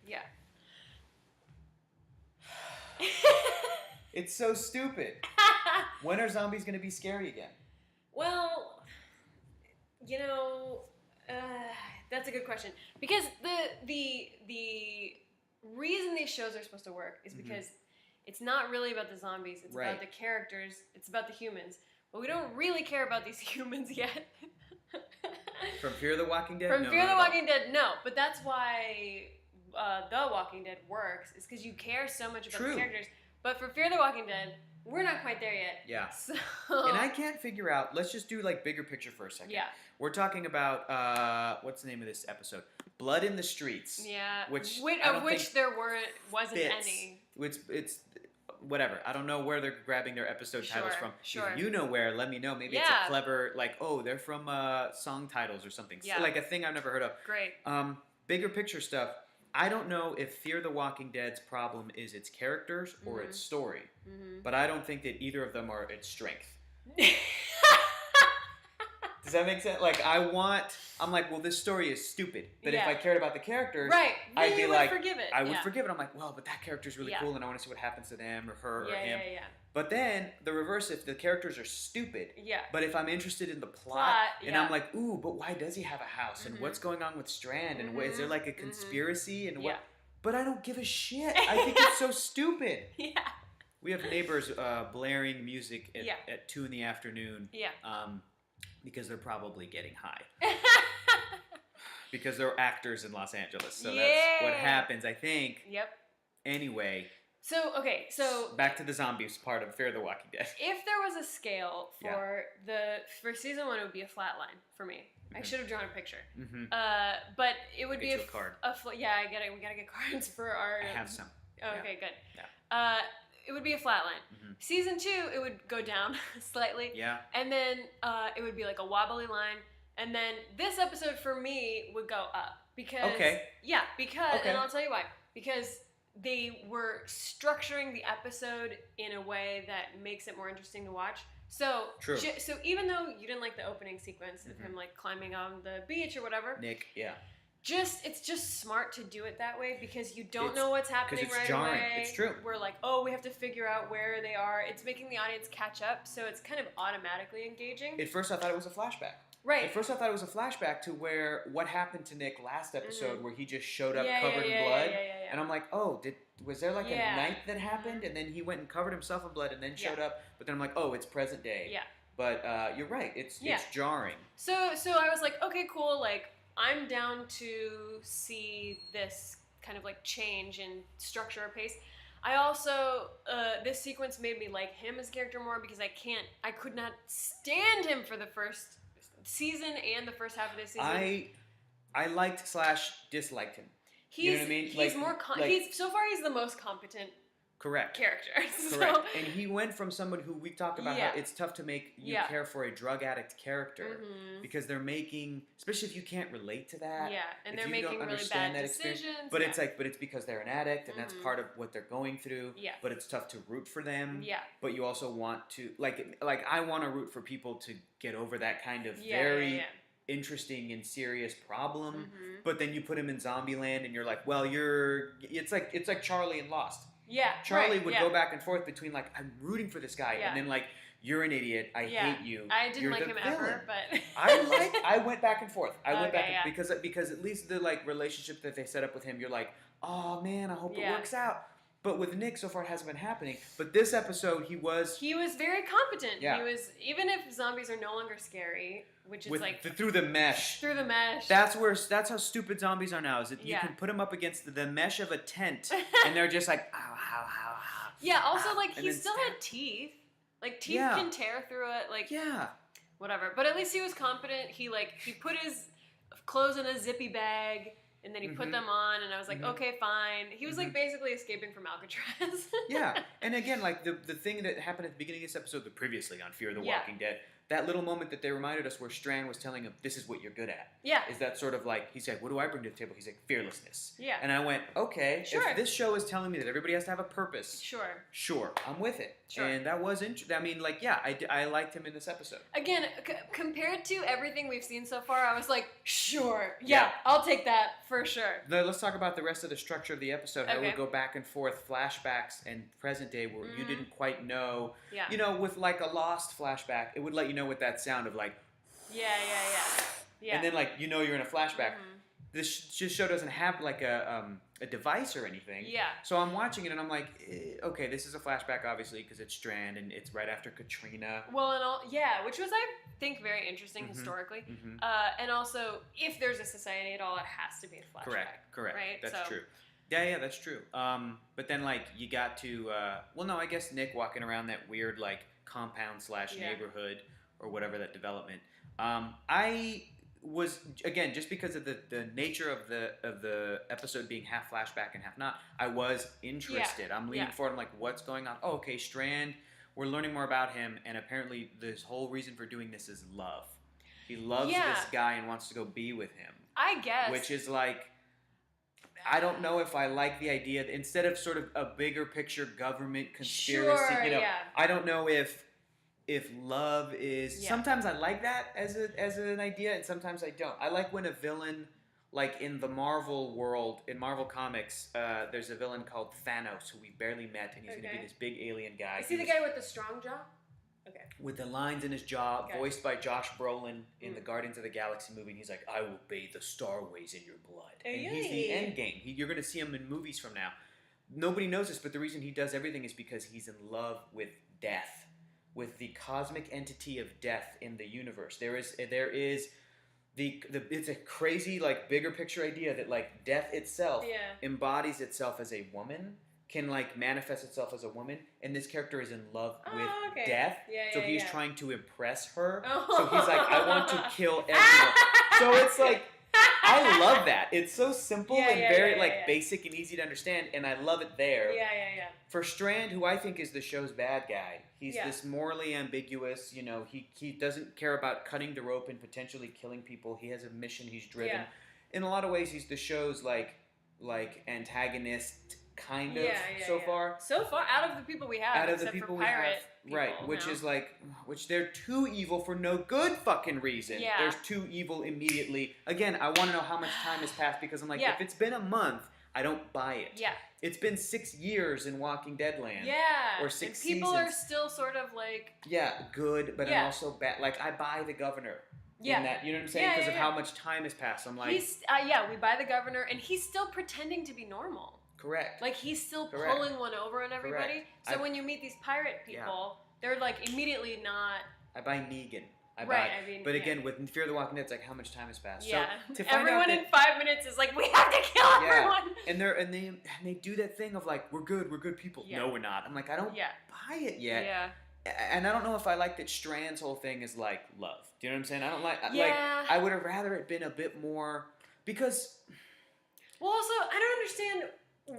Yeah. It's so stupid. When are zombies going to be scary again? Well, you know, that's a good question. Because the reason these shows are supposed to work is because it's not really about the zombies. It's about the characters. It's about the humans. But we don't really care about these humans yet. From Fear the Walking Dead? From No, Fear the Walking Dead, no. But that's why The Walking Dead works. Is because you care so much about the characters. But for Fear the Walking Dead, we're not quite there yet. Yeah. So... And I can't figure out, let's just do like bigger picture for a second. Yeah. We're talking about, what's the name of this episode? Blood in the Streets. Yeah. Which there wasn't any. It's whatever. I don't know where they're grabbing their episode titles from. Sure. If you know where, let me know. Maybe it's a clever, like, oh, they're from song titles or something. Yeah. So, like a thing I've never heard of. Great. Bigger picture stuff. I don't know if Fear the Walking Dead's problem is its characters or its story. But I don't think that either of them are its strength. Does that make sense? Like, I'm like, well, this story is stupid. But if I cared about the characters, I'd be like, forgive it. I would forgive it. I'm like, well, but that character's really cool and I want to see what happens to them or her or him. Yeah. But then the reverse, if the characters are stupid, but if I'm interested in the plot and I'm like, ooh, but why does he have a house? And what's going on with Strand? And is there like a conspiracy? And what? But I don't give a shit. I think it's so stupid. Yeah. We have neighbors blaring music at 2 p.m. Yeah. Because they're probably getting high. Because they're actors in Los Angeles. So that's what happens, I think. Yep. Anyway. So back to the zombies part of Fear the Walking Dead. If there was a scale for season 1, it would be a flat line for me. I should have drawn a picture. But it would be a card. I get it. We gotta get cards for our. I have some. Okay, good. Yeah. It would be a flat line. Season 2, it would go down slightly. Yeah. And then it would be like a wobbly line. And then this episode for me would go up because. Okay. Yeah, and I'll tell you why. Because they were structuring the episode in a way that makes it more interesting to watch. So, so even though you didn't like the opening sequence of him like climbing on the beach or whatever, Nick, it's just smart to do it that way because you don't know what's happening right jarring. away. It's true. We're like, oh, we have to figure out where they are. It's making the audience catch up, so it's kind of automatically engaging. At first, I thought it was a flashback. Right. At first, I thought it was a flashback to what happened to Nick last episode, where he just showed up covered in blood, and I'm like, oh, was there like a night that happened, and then he went and covered himself in blood, and then showed up, but then I'm like, oh, it's present day. Yeah. But you're right, it's jarring. So I was like, okay, cool, like I'm down to see this kind of like change in structure or pace. I also, this sequence made me like him as a character more because I could not stand him for the first season and the first half of this season. I liked / disliked him. You know what I mean? He's more so far he's the most competent character. Correct. And he went from someone who we talked about how it's tough to make you care for a drug addict character because they're making, especially if you can't relate to that. Yeah, and they're making really bad decisions. But it's because they're an addict and that's part of what they're going through. Yeah. But it's tough to root for them. Yeah. But you also want to like I want to root for people to get over that kind of very interesting and serious problem. But then you put him in Zombieland and you're like, well, it's like Charlie in Lost. Yeah, Charlie would go back and forth between like, I'm rooting for this guy, and then like, you're an idiot. I hate you. I didn't like him ever, but I went back and forth. Because at least the like relationship that they set up with him, you're like, oh man, I hope it works out. But with Nick, so far it hasn't been happening. But this episode, he was very competent. Yeah. He was, even if zombies are no longer scary, which is through the mesh. Through the mesh. That's how stupid zombies are now. Is that you can put them up against the mesh of a tent, and they're just like, ow. Yeah. Also, like he still had teeth. Like teeth can tear through it. Like whatever. But at least he was competent. He put his clothes in a zippy bag. And then he put them on, and I was like, okay, fine. He was like basically escaping from Alcatraz. Yeah, and again, like the thing that happened at the beginning of this episode, the previously on Fear the Walking Dead, that little moment that they reminded us where Strand was telling him, this is what you're good at. Yeah. Is that sort of like, he said, what do I bring to the table? He's like, fearlessness. Yeah. And I went, okay, sure. if this show is telling me that everybody has to have a purpose. Sure, I'm with it. Sure. And that was interesting. I mean, like, yeah, I liked him in this episode. Again, compared to everything we've seen so far, I was like, sure, yeah, I'll take that for sure. Now, let's talk about the rest of the structure of the episode. How we go back and forth, flashbacks and present day where you didn't quite know. Yeah. You know, with like a Lost flashback, it would let you know what that sound of like. Yeah. And then like you're in a flashback. This show doesn't have like a device or anything. Yeah. So I'm watching it and I'm like, okay, this is a flashback obviously because it's Strand and it's right after Katrina. Well, which was I think very interesting historically. And also, if there's a society at all, it has to be a flashback. Correct. Right? That's true. Yeah, that's true. But then like you got to, I guess Nick walking around that weird like compound / neighborhood or whatever that development. I was, again, just because of the nature of the episode being half flashback and half not, I was interested. I'm leaning forward. I'm like, what's going on? Oh, okay, Strand. We're learning more about him, and apparently this whole reason for doing this is love. He loves this guy and wants to go be with him. I guess. Which is like, I don't know if I like the idea that instead of sort of a bigger picture government conspiracy, I don't know if love is sometimes I like that as an idea and sometimes I don't. I like when a villain, like in the Marvel world, in Marvel Comics, there's a villain called Thanos who we barely met and he's going to be this big alien guy. Is he the guy with the strong jaw? Okay. With the lines in his jaw, voiced by Josh Brolin in the Guardians of the Galaxy movie. And he's like, I will bathe the starways in your blood. And he's the end game. You're going to see him in movies from now. Nobody knows this, but the reason he does everything is because he's in love with death. With the cosmic entity of death in the universe. There is it's a crazy like bigger picture idea that like death itself embodies itself as a woman, can like manifest itself as a woman, and this character is in love with death. So he's trying to impress her. So he's like, I want to kill everyone. So it's like I love that. It's so simple and very basic and easy to understand, and I love it there. Yeah. For Strand, who I think is the show's bad guy, he's this morally ambiguous, he doesn't care about cutting the rope and potentially killing people. He has a mission he's driven. Yeah. In a lot of ways, he's the show's like antagonist kind of so far. So far, out of the people we have, except for pirate people, right, which they're too evil for no good fucking reason. Yeah. There's too evil immediately. Again, I want to know how much time has passed because I'm like, if it's been a month, I don't buy it. Yeah. It's been 6 years in Walking Dead land. Yeah. Or 6 people seasons. are still sort of like... Yeah, good, but I'm also bad. Like, I buy the governor. Yeah. In that, you know what I'm saying? Because of how much time has passed. I'm like... we buy the governor, and he's still pretending to be normal. Correct. Like, he's still pulling one over on everybody. Correct. So when you meet these pirate people, they're like immediately not... I buy Negan. But again, with Fear the Walking Dead, it's like how much time has passed. Yeah. So to find everyone out in 5 minutes is like, we have to kill everyone. And they do that thing of like, we're good people. Yeah. No, we're not. I'm like, I don't buy it yet. Yeah. And I don't know if I like that Strand's whole thing is like love. Do you know what I'm saying? I don't like. Like I would have rather it been a bit more because. Well, also I don't understand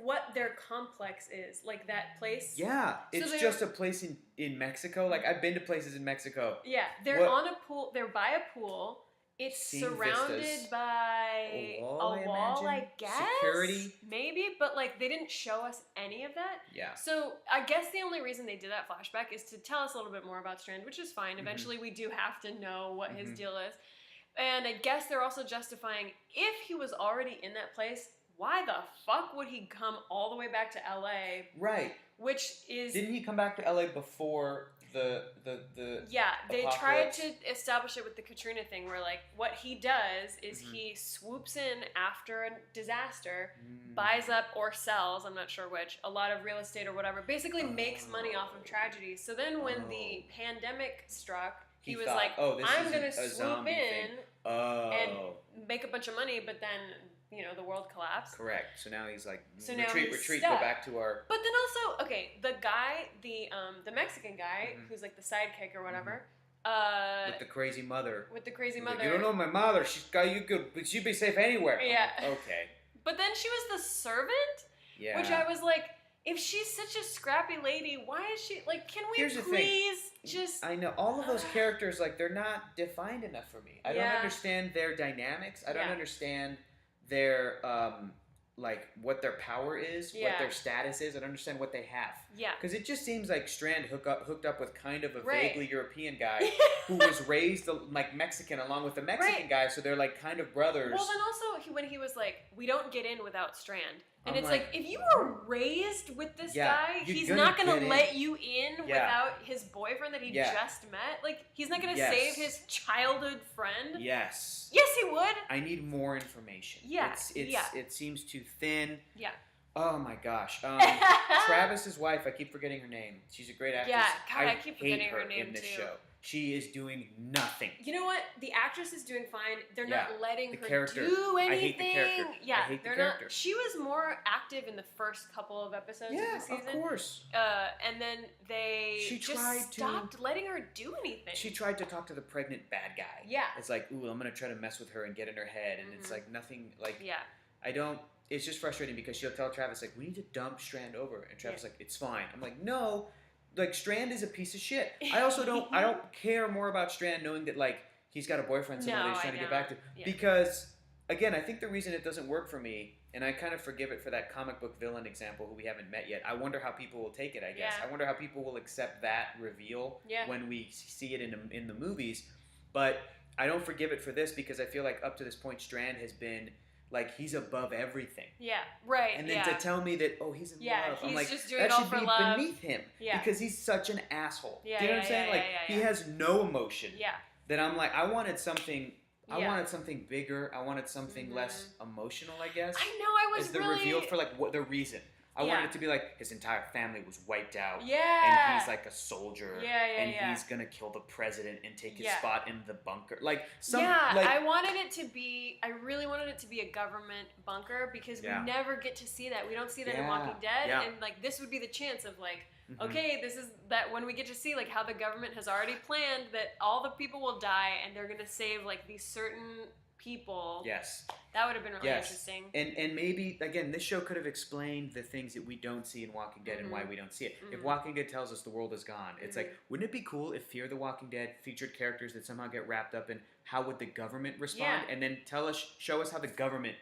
what their complex is, like that place. Yeah, it's just a place in Mexico. Like I've been to places in Mexico. Yeah, they're on a pool. They're by a pool. It's surrounded by a wall, I guess. Security, maybe, but like they didn't show us any of that. Yeah. So I guess the only reason they did that flashback is to tell us a little bit more about Strand, which is fine. Eventually, we do have to know what his deal is, and I guess they're also justifying if he was already in that place. Why the fuck would he come all the way back to LA? Right. Which is... Didn't he come back to LA before the Yeah, they tried to establish it with the Katrina thing where, like, what he does is he swoops in after a disaster, buys up or sells, I'm not sure which, a lot of real estate or whatever, basically makes money off of tragedies. So then when the pandemic struck, he was like, I'm going to swoop in and make a bunch of money, but then... the world collapsed. Correct. So now he's like, retreat, stuck. go back to our... But then also, okay, the guy, the Mexican guy, who's like the sidekick or whatever, with the crazy mother. Like, you don't know my mother. She's got you good, but she'd be safe anywhere. Yeah. Okay. But then she was the servant? Yeah. Which I was like, if she's such a scrappy lady, why is she like? Can we please just? I know all of those characters, like they're not defined enough for me. I don't understand their dynamics. I don't understand their like what their power is, what their status is. I don't understand what they have. Yeah. Because it just seems like Strand hooked up with kind of a vaguely European guy who was raised like Mexican along with the Mexican guy, so they're like kind of brothers. Well, then also when he was like, we don't get in without Strand. And it's like, if you were raised with this guy, he's not going to let you in without his boyfriend that he just met. Like, he's not going to save his childhood friend. Yes. Yes, he would. I need more information. Yeah. It seems too thin. Yeah. Oh my gosh. Travis's wife, I keep forgetting her name. She's a great actress. Yeah, God, I keep forgetting her name in this too. show. She is doing nothing. You know what? The actress is doing fine. They're not letting her character. do anything. I hate the character. Yeah, I hate the character. Not. She was more active in the first couple of episodes of the season. Yeah, of course. And then they stopped letting her do anything. She tried to talk to the pregnant bad guy. Yeah. It's like, ooh, I'm gonna try to mess with her and get in her head, and it's like nothing. Like, I don't. It's just frustrating because she'll tell Travis like, we need to dump Strand over, and Travis like, it's fine. I'm like, no. Like, Strand is a piece of shit. I also don't care more about Strand knowing that, like, he's got a boyfriend somebody he's trying to get back to. Yeah. Because, again, I think the reason it doesn't work for me, and I kind of forgive it for that comic book villain example who we haven't met yet. I wonder how people will take it, I guess. I wonder how people will accept that reveal when we see it in the movies. But I don't forgive it for this because I feel like up to this point, Strand has been... like, he's above everything. Yeah, right. And then to tell me that, he's in love. I'm like, just doing that all should for be love. beneath him. Yeah. Because he's such an asshole. Yeah, do you know what I'm saying? He has no emotion. Yeah. That I'm like, I wanted something bigger. I wanted something less emotional, I guess. I know, I was really... As the reveal for, like, what the reason. I wanted it to be like his entire family was wiped out. Yeah. And he's like a soldier. And he's going to kill the president and take his spot in the bunker. Like, I really wanted it to be a government bunker because we never get to see that. We don't see that in Walking Dead. Yeah. And, like, this would be the chance of, like, okay, this is that when we get to see, like, how the government has already planned that all the people will die and they're going to save, like, these certain people. Yes. That would have been really interesting. And maybe, again, this show could have explained the things that we don't see in Walking Dead and why we don't see it. If Walking Dead tells us the world is gone, it's like, wouldn't it be cool if Fear the Walking Dead featured characters that somehow get wrapped up in how would the government respond? And then show us how the government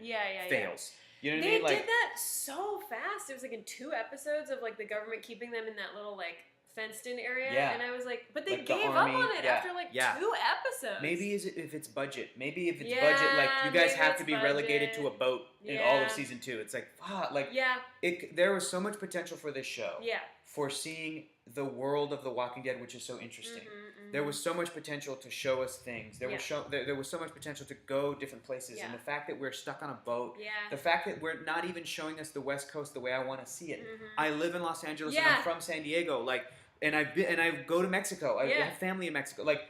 fails. You know what I mean? They did that so fast. It was like in 2 episodes of like the government keeping them in that little like fenced-in area, and I was like, but they gave up on it after like 2 episodes. Maybe if it's budget. Maybe if it's budget, like you guys have to be relegated to a boat in all of season 2. It's like, there was so much potential for this show. Yeah. For seeing the world of The Walking Dead, which is so interesting. There was so much potential to show us things. There was so much potential to go different places, and the fact that we're stuck on a boat, the fact that we're not even showing us the West Coast the way I want to see it. I live in Los Angeles and I'm from San Diego, like. And I go to Mexico. I have family in Mexico. Like,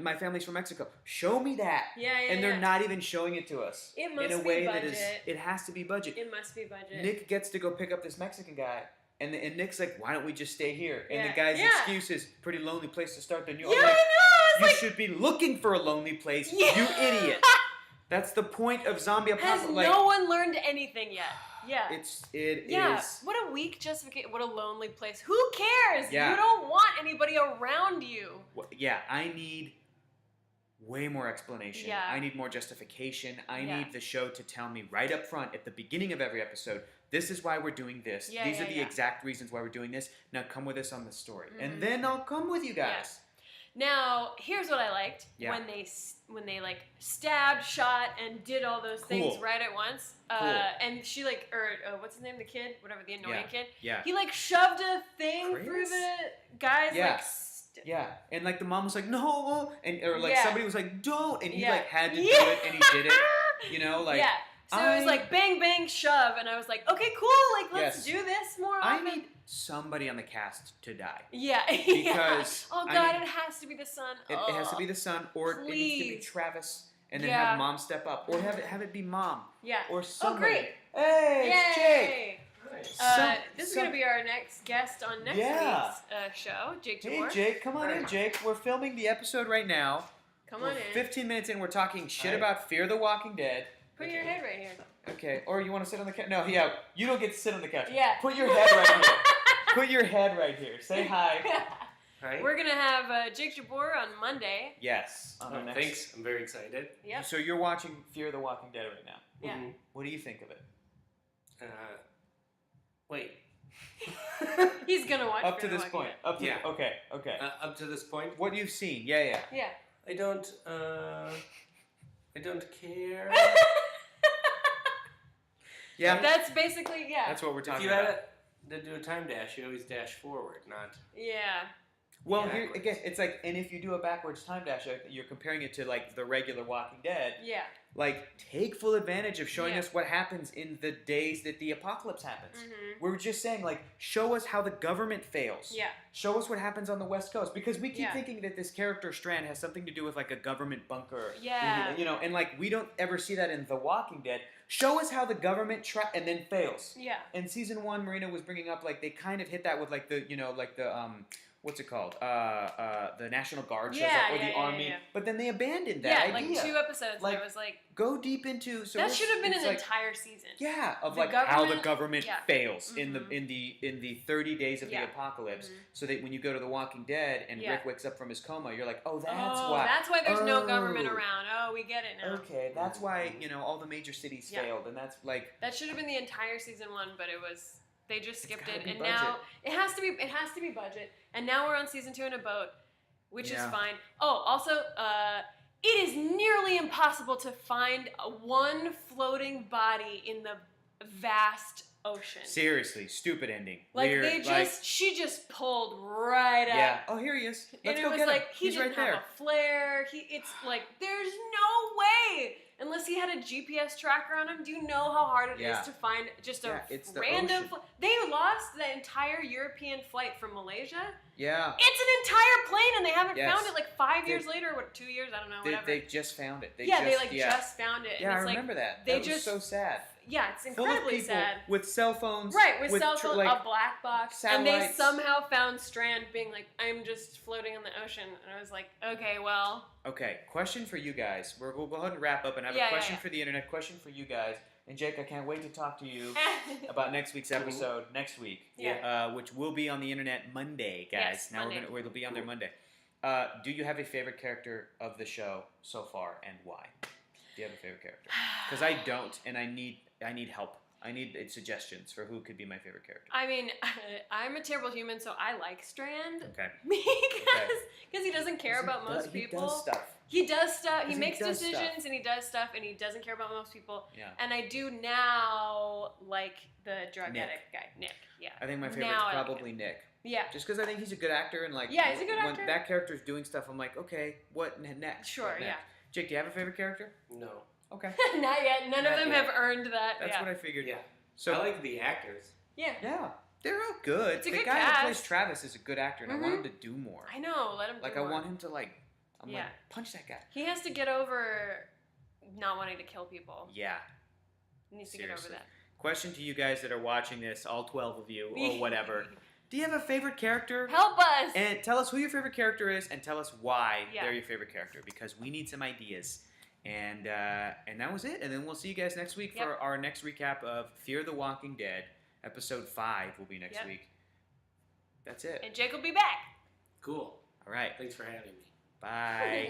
my family's from Mexico. Show me that. And they're not even showing it to us. It must in a be way budget. that is. It has to be budget. It must be budget. Nick gets to go pick up this Mexican guy, and Nick's like, "Why don't we just stay here?" And the guy's excuse is, "Pretty lonely place to start the new." Yeah, I know. You should be looking for a lonely place. You idiot. That's the point of zombie apocalypse. Has no one learned anything yet? Yeah. It is. What a weak justification. What a lonely place. Who cares? Yeah. You don't want anybody around you. I need way more explanation. Yeah. I need more justification. I need the show to tell me right up front at the beginning of every episode, this is why we're doing this. These are the exact reasons why we're doing this. Now come with us on the story. And then I'll come with you guys. Yeah. Now, here's what I liked when they like stabbed, shot, and did all those things right at once. And she like, what's his name? The kid, whatever, the annoying kid. Yeah. He like shoved a thing through the guy's like. And like the mom was like, no, or like somebody was like, don't, and he like had to do it, and he did it. You know, like. Yeah. So it was like bang, bang, shove, and I was like, okay, cool, like let's do this more often. I need somebody on the cast to die. Yeah. Because oh god, it has to be the son. It has to be the son, or it needs to be Travis, and then have mom step up, or have it be mom. Yeah. Or somebody. Oh great. Hey, it's Jake. This is going to be our next guest on next week's show, Jake DeWar. Hey Jake, come on in, Jake. We're filming the episode right now. Come on in. 15 minutes in, we're talking shit about Fear the Walking Dead. Put your head right here. Okay. Or you want to sit on the couch? No, yeah. You don't get to sit on the couch. Yeah. Put your head right here. Put your head right here. Say hi. Right. We're going to have Jake Jabor on Monday. Yes. Thanks. I'm very excited. Yep. So you're watching Fear the Walking Dead right now. Yeah. Mm-hmm. What do you think of it? Wait. He's going to watch Up to this point. Okay. Up to this point. What you've seen. Yeah. I don't care. Yeah. That's basically, That's what we're talking about. about. If you had to do a time dash, you always dash forward, not... Yeah. Well, here, again, it's like, and if you do a backwards time dash, you're comparing it to, like, the regular Walking Dead. Yeah. Like, take full advantage of showing us what happens in the days that the apocalypse happens. Mm-hmm. We're just saying, like, show us how the government fails. Yeah. Show us what happens on the West Coast. Because we keep thinking that this character, Strand, has something to do with, like, a government bunker. Yeah. You know, and, like, we don't ever see that in The Walking Dead. Show us how the government and then fails. Yeah. In season 1, Marina was bringing up, like, they kind of hit that with, like, the, you know, like the, what's it called? The National Guard shows up, or the Army. But then they abandoned that idea. Like 2 episodes, like, and it was like... Go deep into... So that should have been an entire season. Yeah, of like how the government fails in the 30 days of the apocalypse, so that when you go to The Walking Dead and Rick wakes up from his coma, you're like, oh, that's why. That's why there's no government around. Oh, we get it now. Okay, that's why, you know, all the major cities failed, and that's like... That should have been the entire season 1, but it was... They just skipped it, and budget. now it has to be budget. And now we're on season 2 in a boat, which is fine. Oh, also, it is nearly impossible to find one floating body in the vast ocean. Seriously, stupid ending. Like weird, she just pulled right up. Yeah. Oh, here he is. Let's go get him. He didn't have a flare. It's like there's no way. Unless he had a GPS tracker on him, do you know how hard it is to find just a random... They lost the entire European flight from Malaysia. Yeah. It's an entire plane, and they haven't found it like 5 years later, or 2 years, I don't know, whatever. They just found it. They just found it. Yeah, I remember that. That was so sad. Yeah, it's incredibly sad. With cell phones. Right, with cell phones, a black box. Satellites. And they somehow found Strand being like, I'm just floating on the ocean. And I was like, okay, well. Okay, question for you guys. We'll go ahead and wrap up, and I have a question for the internet, question for you guys. And Jake, I can't wait to talk to you about next week's episode next week, which will be on the internet Monday, guys. Yes, now Monday. It'll be on there Monday. Do you have a favorite character of the show so far, and why? Do you have a favorite character? Because I don't, and I need help. I need suggestions for who could be my favorite character. I mean, I'm a terrible human, so I like Strand. Okay. Because he doesn't care about most people. He does stuff. He does stuff. He makes decisions, and he does stuff, and he doesn't care about most people. Yeah. And I do now like the drug addict guy, Nick. Yeah. I think my favorite is probably Nick. Yeah. Just because I think he's a good actor, and like, he's a good actor. When that character's doing stuff, I'm like, okay, what next? Sure, what next? Jake, do you have a favorite character? No. Okay. Not yet. None of them have earned that. That's what I figured. Yeah. So I like the actors. Yeah. Yeah. They're all good. It's a the good guy cast. who plays Travis is a good actor, and I want him to do more. I know. Let him do more. I want him to I'm like, punch that guy. He has to get over not wanting to kill people. Yeah. He needs to get over that. Question to you guys that are watching this, all 12 of you, or whatever. Do you have a favorite character? Help us! And tell us who your favorite character is, and tell us why they're your favorite character, because we need some ideas. And that was it. And then we'll see you guys next week for our next recap of Fear the Walking Dead. Episode 5 will be next week. That's it. And Jake will be back. Cool. All right. Thanks for having me. Bye.